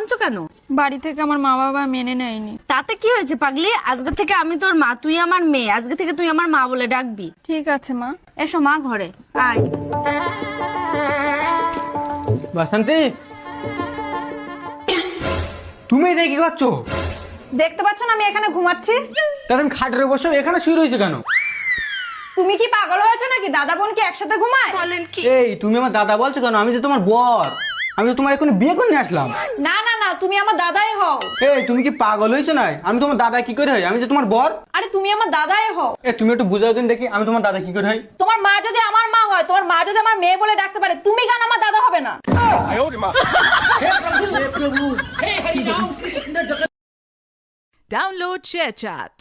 আনছো কেন? বাড়ি থেকে আমার মা বাবা মেনে নেয়নি। তাতে কি হয়েছে পাগলি? আজকে থেকে আমি তোর মা, তুই আমার মেয়ে। আজকে থেকে তুই আমার মা বলে ডাকবি। ঠিক আছে মা। এসো মা, ঘরে আয়। বাসন্তী, তুমি এটা কি করছো? দেখতে পাচ্ছ না আমি এখানে ঘুমাচ্ছি? তাহলে আমি খাটের বসে এখানে শুয়ে রয়েছে কেন? তুমি কি পাগল হয়েছো নাকি? দাদা বোন কি একসাথে ঘুমায়? এই তুমি আমার দাদা বলছো কেন? আমি তো তোমার বর। আমি তো তোমার এখন বিয়ে করে নিয়ে আসলাম। না না না, তুমি আমার দাদাই হও। এই তুমি কি পাগল হয়েছো না? আমি তোমার দাদা কি করে হই? আমি তো তোমার বর। আরে তুমি আমার দাদাই হও। তুমি একটু বুঝাও দিন দেখি, আমি তোমার দাদা কি করে হই? তোমার মা যদি আমার মা হয়, তোমার মা যদি আমার মেয়ে বলে ডাকতে পারে, তুমি কেন আমার দাদা হবে না? Download ShareChat.